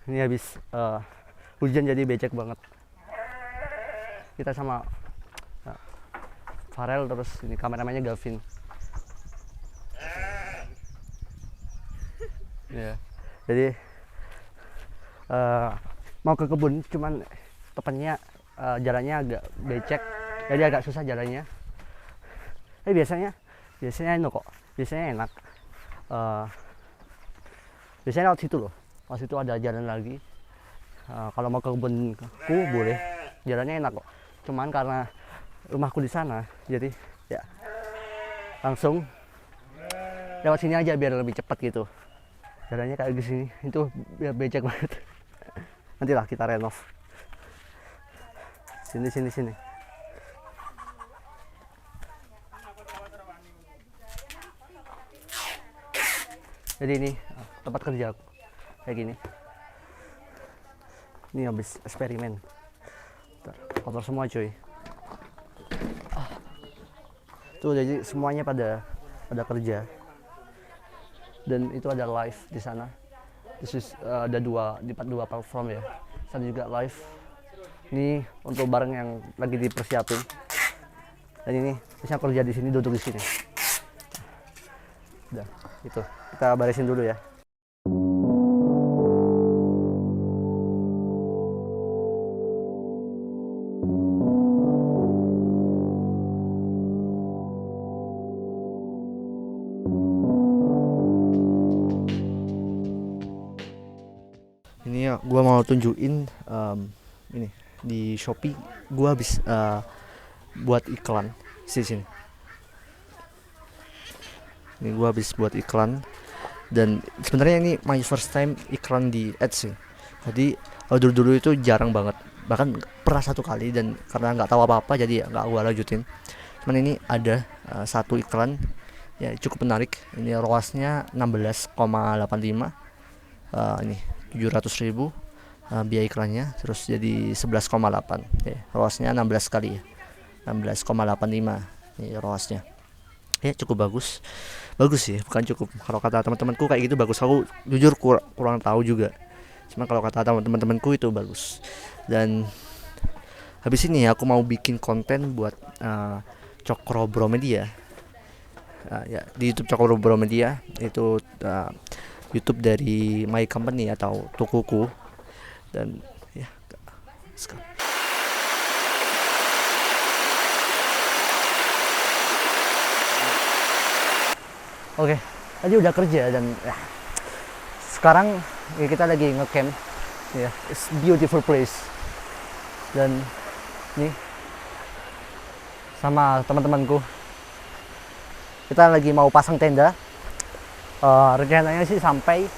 Ini habis hujan jadi becek banget. Kita sama Farel, terus ini kameramennya Gavin. Ya, jadi mau ke kebun, cuman tepatnya jalannya agak becek, jadi agak susah jalannya. Biasanya enak kok, biasanya enak. Biasanya lewat situ loh, lewat situ ada jalan lagi. Kalau mau ke kebunku boleh, jalannya enak kok. Cuman karena rumahku di sana, jadi ya langsung lewat sini aja biar lebih cepat gitu. Jalannya kayak di sini, itu biar becek banget. Nantilah kita renov. Sini. Jadi ini tempat kerja aku kayak gini. Ini habis eksperimen. Kotor semua cuy. Tuh jadi semuanya pada kerja. Dan itu ada live di sana. Ada dua platform ya. Sana juga live. Ini untuk barang yang lagi dipersiapin. Dan ini bisa kerja di sini, duduk di sini. Udah, itu. Kita barisin dulu ya. Ini ya, gue mau tunjukin ini di Shopee gue habis buat iklan sini. Ini gue habis buat iklan, dan sebenarnya ini my first time iklan di ads sih. Jadi dulu itu jarang banget, bahkan pernah satu kali, dan karena nggak tahu apa-apa jadi nggak gue lanjutin. Cuman ini ada satu iklan ya cukup menarik. Ini ROAS-nya 16,85, ini 700.000 biaya iklannya, terus jadi 11,8 ya, ROAS-nya 16 kali ya, 16,85 ini ROAS-nya ya, cukup bagus sih, bukan cukup. Kalau kata teman-temanku kayak gitu bagus, aku jujur kurang tahu juga, cuma kalau kata teman-temanku itu bagus. Dan habis ini aku mau bikin konten buat Cokro Bro Media ya, di YouTube Cokro Bro Media itu YouTube dari my company atau tokoku. Dan ya sekarang oke, tadi udah kerja dan ya, sekarang ya, kita lagi ngecamp ya, it's beautiful place. Dan nih sama teman-temanku kita lagi mau pasang tenda. Rencananya sih sampai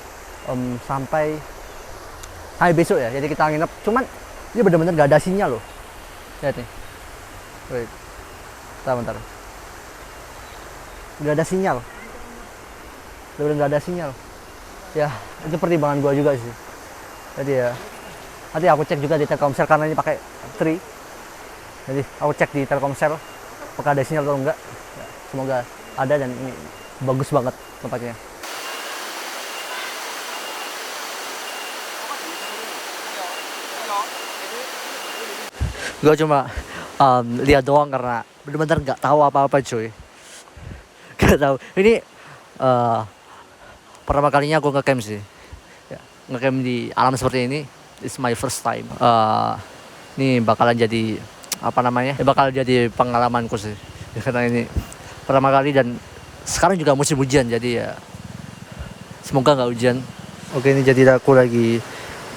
besok ya, jadi kita nginep. Cuman ini bener-bener gak ada sinyal loh, lihat nih. Wait, bentar, gak ada sinyal, bener-bener gak ada sinyal ya. Itu pertimbangan gua juga sih. Jadi ya nanti aku cek juga di Telkomsel, karena ini pakai Tri. Jadi aku cek di Telkomsel apakah ada sinyal atau enggak ya, semoga ada. Dan ini bagus banget tempatnya. Gue cuma lihat doang karena bener-bener nggak tahu apa-apa cuy. Gak tahu. Ini pertama kalinya aku ngecamp sih. Ya, ngecamp di alam seperti ini. It's my first time. Ini bakalan jadi apa namanya? Bakal jadi pengalamanku sih. Ya, karena ini pertama kali dan sekarang juga musim hujan, jadi ya semoga nggak hujan. Oke, ini jadi aku lagi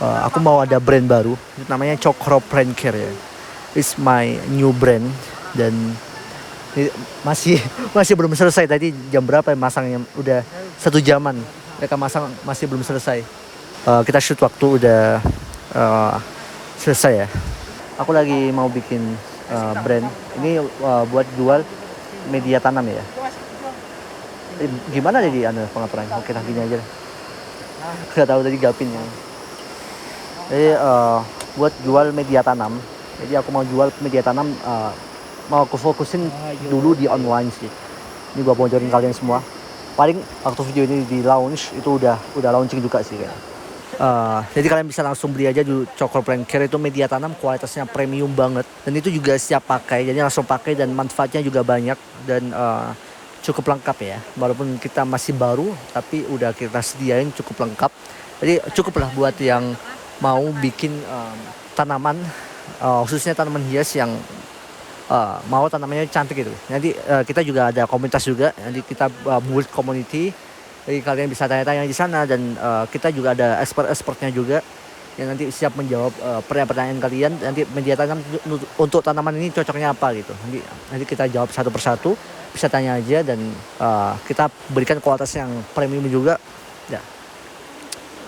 aku mau ada brand baru, namanya Cokro Brand Care ya. It's my new brand, dan masih belum selesai. Tadi jam berapa ya masangnya? Udah 1 jaman mereka masang, masih belum selesai. Kita shoot waktu udah selesai ya. Aku lagi mau bikin brand ini buat jual media tanam ya. Gimana jadi pengaturannya? Oke, gini aja deh. Gak tahu tadi Gapin ya. Jadi buat jual media tanam. Jadi aku mau jual media tanam, mau aku fokusin dulu di online sih. Ini gua bocorin kalian semua. Paling waktu video ini di launch itu udah launching juga sih kayaknya. Jadi kalian bisa langsung beli aja dulu Cokro Plant Care, itu media tanam kualitasnya premium banget dan itu juga siap pakai, jadi langsung pakai dan manfaatnya juga banyak dan cukup lengkap ya. Walaupun kita masih baru tapi udah kita sediain cukup lengkap, jadi cukup lah buat yang mau bikin tanaman, khususnya tanaman hias yang mau tanamannya cantik gitu. Nanti kita juga ada komunitas juga, nanti kita build community. Jadi kalian bisa tanya-tanya di sana dan kita juga ada expert-expertnya juga yang nanti siap menjawab pertanyaan-pertanyaan kalian. Nanti media tanam untuk tanaman ini cocoknya apa gitu. Nanti kita jawab satu persatu, bisa tanya aja dan kita berikan kualitas yang premium juga. Ya,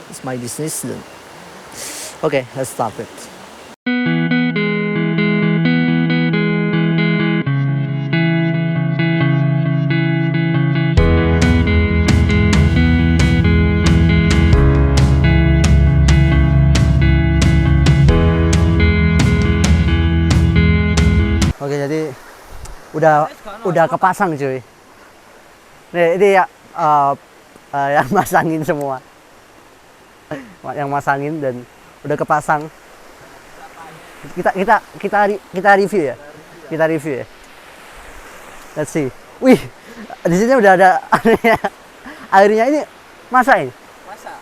it's my business. Oke, let's start it. Oke, jadi udah kepasang cuy. Nih, ini ya yang masangin semua. Yang masangin dan udah kepasang. Kita review ya. Kita review ya. Let's see. Wih, di sini udah ada airnya ini masak ini. Masak.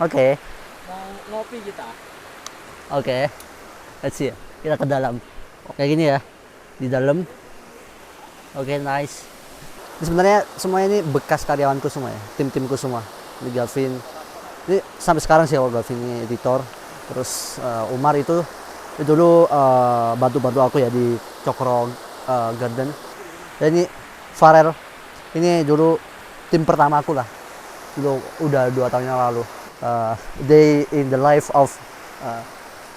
Oke. Mau ngopi kita. Oke. Let's see. Kita ke dalam. Kayak gini ya. Di dalam. Oke, nice. Ini sebenarnya semua ini bekas karyawanku semua ya, tim-timku semua. Ini Gavin. Ini sampai sekarang sih Gavin ini editor. Terus Umar itu dulu bantu-bantu aku ya di Cokro Garden. Dan ini Farel. Ini dulu tim pertama aku lah. Dulu udah 2 tahun yang lalu. Day in the life of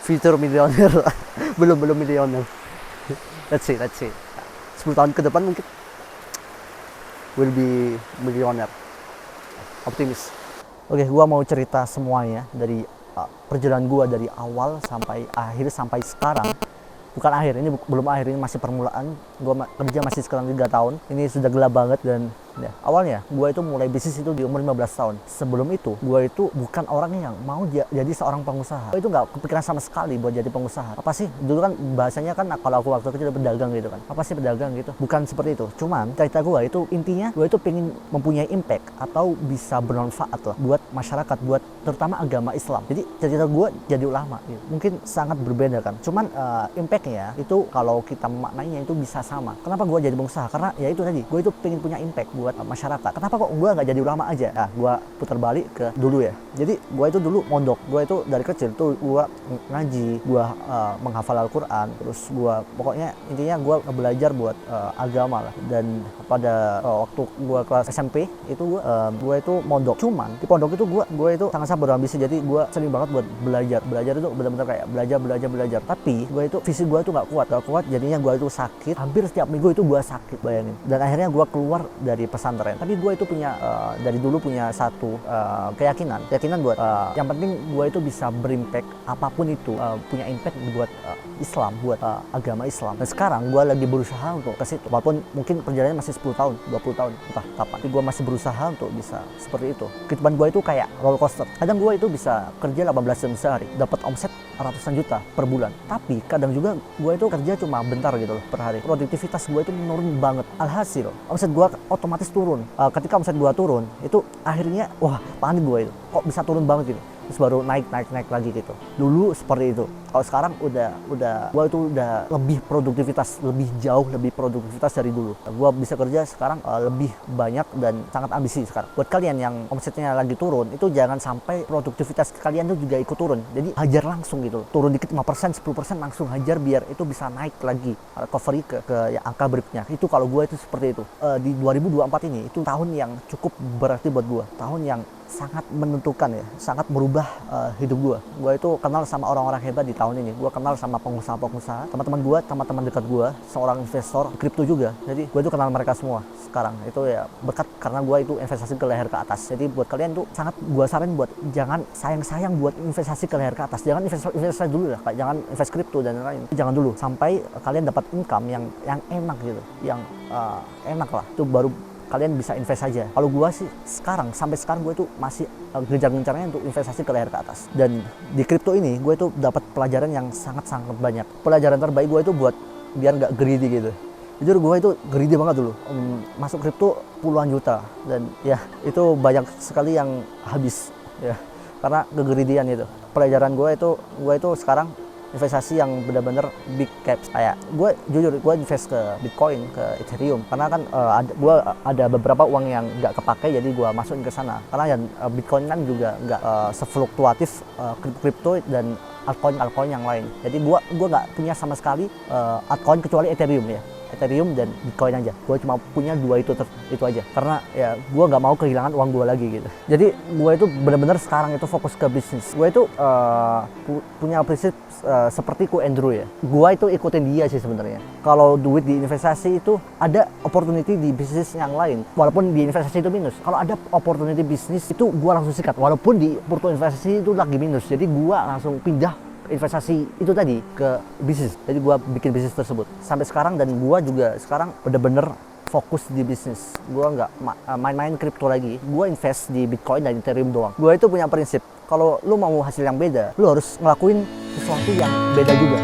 future millionaire. belum millionaire. Let's see. 10 tahun ke depan mungkin will be millionaire. Optimis. Oke, gua mau cerita semuanya dari perjalanan gua dari awal sampai akhir sampai sekarang. Bukan akhir, ini belum akhir, ini masih permulaan. Gua kerja masih sekarang 3 tahun. Ini sudah gelap banget dan ya, awalnya gua itu mulai bisnis itu di umur 15 tahun. Sebelum itu, gua itu bukan orang yang mau jadi seorang pengusaha. Gua itu nggak kepikiran sama sekali buat jadi pengusaha. Apa sih? Dulu kan bahasanya kan kalau aku waktu kecil pedagang gitu kan. Apa sih pedagang gitu? Bukan seperti itu. Cuman cerita gua itu intinya gua itu pengen mempunyai impact atau bisa bermanfaat lah buat masyarakat, buat terutama agama Islam. Jadi cerita gua jadi ulama gitu. Mungkin sangat berbeda kan. Cuman impactnya itu kalau kita memaknainya itu bisa sama. Kenapa gue jadi pengusaha? Karena ya itu tadi, gue itu pengen punya impact buat masyarakat. Kenapa kok gue nggak jadi ulama aja? Nah, gue putar balik ke dulu ya. Jadi gue itu dulu mondok. Gue itu dari kecil tuh gue ngaji, gue menghafal Al-Quran. Terus gue pokoknya intinya gue belajar buat agama lah. Dan pada waktu gue kelas SMP itu gue itu mondok. Cuman di pondok itu gue itu sangat berambisi. Jadi gue sering banget buat belajar. Belajar itu benar-benar kayak belajar. Tapi gue itu fisik gue itu nggak kuat, jadinya gue itu sakit. Hampir setiap minggu itu gue sakit, bayangin. Dan akhirnya gue keluar dari pesantren. Tapi gue itu punya dari dulu punya satu keyakinan buat yang penting gue itu bisa berimpact apapun itu, punya impact buat Islam, buat agama Islam. Dan sekarang gue lagi berusaha untuk ke situ. Walaupun mungkin perjalanannya masih 10 tahun, 20 tahun, entah kapan. Tapi gue masih berusaha untuk bisa seperti itu. Kehidupan gue itu kayak roller coaster. Kadang gue itu bisa kerja 18 jam sehari, dapat omset ratusan juta per bulan. Tapi kadang juga gue itu kerja cuma bentar gitu loh per hari. Produktivitas gue itu menurun banget. Alhasil omset gue otomatis turun. Ketika omset gue turun, itu akhirnya wah panik gue itu. Kok bisa turun banget gitu. Terus baru naik lagi gitu. Dulu seperti itu. Kalau sekarang udah gue itu udah lebih jauh lebih produktivitas dari dulu. Gue bisa kerja sekarang lebih banyak dan sangat ambisi sekarang. Buat kalian yang omsetnya lagi turun, itu jangan sampai produktivitas kalian itu juga ikut turun. Jadi hajar langsung gitu. Turun dikit 5%, 10% langsung hajar biar itu bisa naik lagi, recovery ke angka berikutnya. Itu kalau gue itu seperti itu. Di 2024 ini itu tahun yang cukup berarti buat gue. Tahun yang sangat menentukan ya, sangat merubah hidup gue. Gue itu kenal sama orang-orang hebat di tahun ini. Gue kenal sama pengusaha-pengusaha, teman-teman gue, teman-teman dekat gue, seorang investor kripto juga. Jadi gue itu kenal mereka semua sekarang. Itu ya berkat karena gue itu investasi ke leher ke atas. Jadi buat kalian tuh sangat gue saranin buat jangan sayang-sayang buat investasi ke leher ke atas. Jangan investasi dulu lah, jangan invest kripto dan lain-lain. Jangan dulu sampai kalian dapat income yang enak gitu, yang enak lah. Itu baru kalian bisa invest aja. Kalau gue sih sampai sekarang gue tuh masih gencar-gencarnya untuk investasi ke leher ke atas. Dan di kripto ini gue tuh dapat pelajaran yang sangat-sangat banyak. Pelajaran terbaik gue itu buat biar nggak greedy gitu. Jujur gue itu greedy banget dulu, masuk kripto puluhan juta, dan ya itu banyak sekali yang habis ya karena kegreedian itu. Pelajaran gue itu sekarang investasi yang benar-benar big caps. Kayak gue invest ke Bitcoin, ke Ethereum, karena kan gue ada beberapa uang yang nggak kepake, jadi gue masukin ke sana. Karena ya Bitcoin kan juga nggak sefluktuatif kripto dan altcoin yang lain. Jadi gue nggak punya sama sekali altcoin kecuali Ethereum ya. Ethereum dan Bitcoin aja. Gue cuma punya dua itu aja. Karena ya gue nggak mau kehilangan uang gue lagi gitu. Jadi gue itu benar-benar sekarang itu fokus ke bisnis. Gue itu punya prinsip seperti ku Andrew ya. Gue itu ikutin dia sih sebenarnya. Kalau duit di investasi itu ada opportunity di bisnis yang lain. Walaupun di investasi itu minus. Kalau ada opportunity bisnis itu gue langsung sikat. Walaupun di portfolio investasi itu lagi minus. Jadi gue langsung pindah investasi itu tadi ke bisnis. Jadi gue bikin bisnis tersebut sampai sekarang, dan gue juga sekarang bener-bener fokus di bisnis. Gue nggak main-main kripto lagi. Gue invest di Bitcoin dan Ethereum doang. Gue itu punya prinsip, kalau lu mau hasil yang beda, lu harus ngelakuin sesuatu yang beda juga.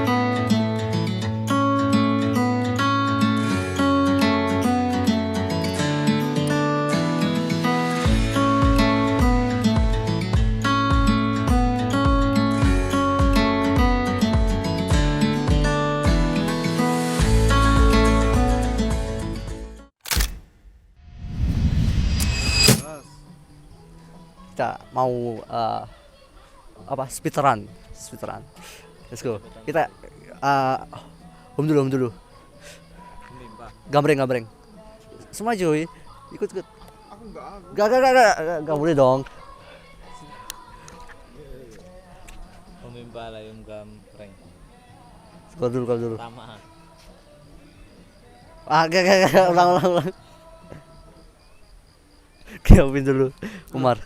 Kita mau speedrun. Let's go. Kita dulu. Gambreng. Semua cuy, ikut. Aku enggak boleh dong. Pemimpa lah yang gambreng. Skor dulu. Pertama. Gak, ulang. Kevin dulu.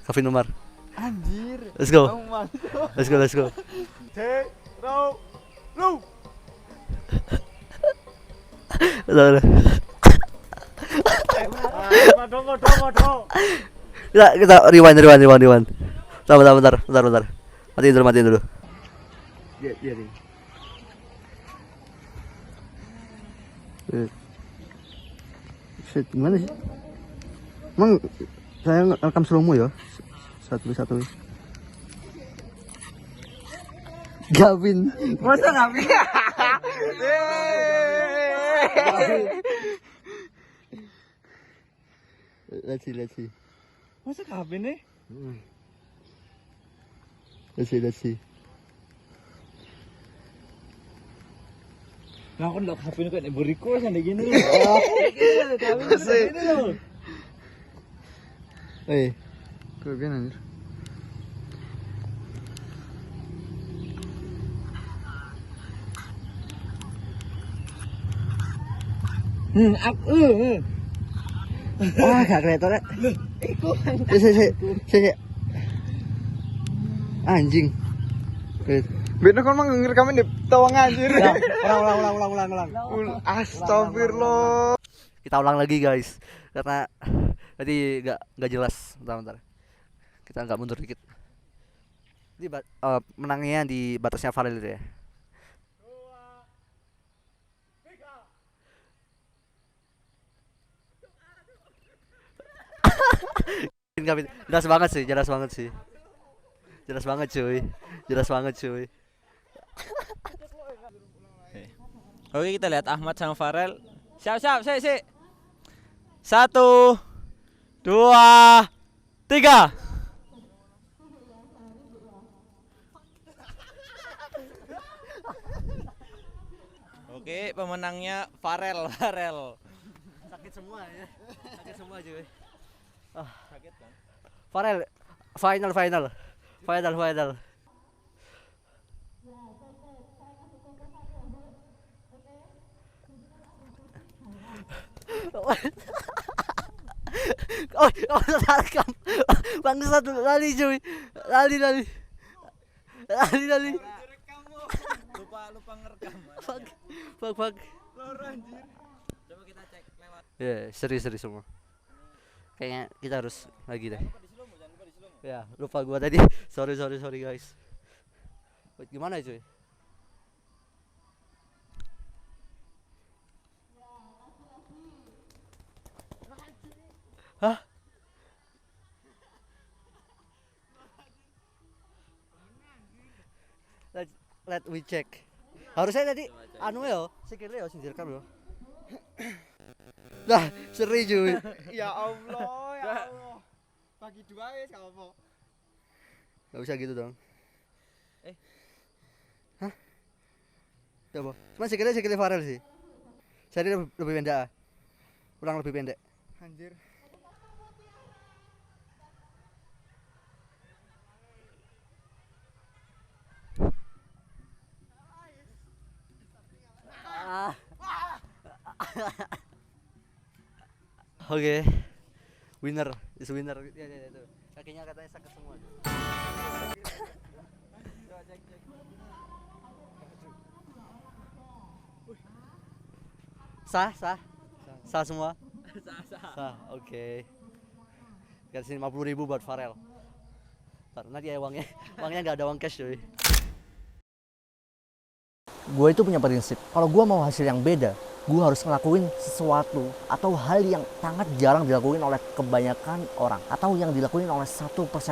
Kevin Umar. Anjir. Let's go. Take row. Udah. Modo. Kita rewind. Bentar. Matiin dulu. Dia nih. Shit, gimana sih? Emang saya rekam slow-mo ya? Satu. Gavin. Masa Gavin? Let's see. Masa Gavin nih? Let's see. Nah, aku nggak Gavin kan beriku sampai gini. Gavin gini loh. Kelebihan anjir. Gak kelihatan ya. Si. Anjing. Bener kan mang ngerekamin di tawang anjir. Ulang. Astagfirullah. Kita ulang lagi guys, karena tadi nggak jelas. Bentar. Kita nggak mundur dikit. Ini menangnya di batasnya Farel itu ya. Jelas banget sih. Jelas banget cuy. Oke, kita lihat Ahmad sama Farel. Siap, sik. 1, 2, 3. Oke, pemenangnya Farel. Sakit semua cuy. Sakit kan? Farel, final. Terekam. Bangsat, lali cuy. Lali. Lupa ngerekam. Fuck. Loro anjir. Coba kita cek lewat. Ya, seri semua. kayaknya kita harus lagi deh. Ya, lupa gua tadi. Sorry guys. Wait, gimana cuy? Hah? Let we check. Harusnya tadi anu yo, sikile yo sing direkam yo. Lah, seri cuy. Ya Allah, ya Allah. Bagi dua ya gak apa. Gak bisa gitu dong. Hah? Coba. Cuma sikile Farel sih. Saya lebih pendek. Kurang lebih pendek. Anjir. Oke. Winner is winner. Ya itu. Kakinya katanya sakit semua. Sah semua. Sah. Oke. Kasih 50.000 buat Farel. Nanti ya uangnya nggak ada uang cash cuy. Gue itu punya prinsip, kalau gue mau hasil yang beda, gue harus ngelakuin sesuatu atau hal yang sangat jarang dilakuin oleh kebanyakan orang, atau yang dilakuin oleh 1%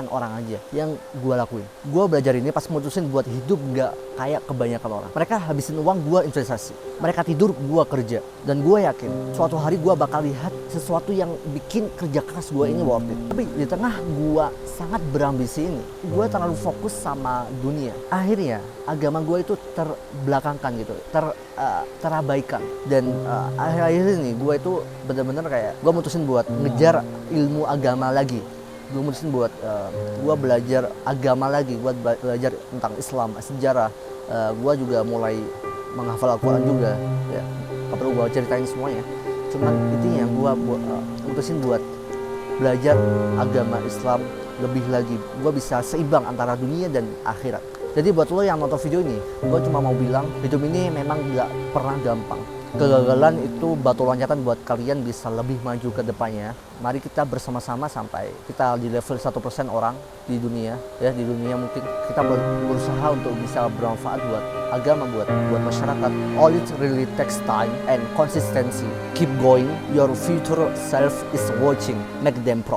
orang aja yang gue lakuin. Gue belajar ini pas mutusin buat hidup gak kayak kebanyakan orang. Mereka habisin uang, gue investasi. Mereka tidur, gue kerja. Dan gue yakin suatu hari gue bakal lihat sesuatu yang bikin kerja keras gue ini worth it. Tapi di tengah gue sangat berambisi ini, gue terlalu fokus sama dunia. Akhirnya agama gue itu terbelakangkan gitu, terabaikan. Dan akhir-akhir ini gue itu bener-bener kayak gue mutusin buat ngejar ilmu agama lagi. Gue mutusin buat gue belajar agama lagi, gue belajar tentang Islam, sejarah. Gue juga mulai menghafal Al-Quran juga. Ya, gak perlu gue ceritain semuanya. Cuman intinya gue mutusin buat belajar agama Islam lebih lagi. Gue bisa seimbang antara dunia dan akhirat. Jadi buat lo yang nonton video ini, gue cuma mau bilang hidup ini memang gak pernah gampang. Kegagalan itu batu loncatan buat kalian bisa lebih maju ke depannya. Mari kita bersama-sama sampai kita di level 1% orang di dunia. Ya, di dunia mungkin kita berusaha untuk bisa bermanfaat buat agama, buat masyarakat. All it really takes time and consistency. Keep going. Your future self is watching. Make them proud.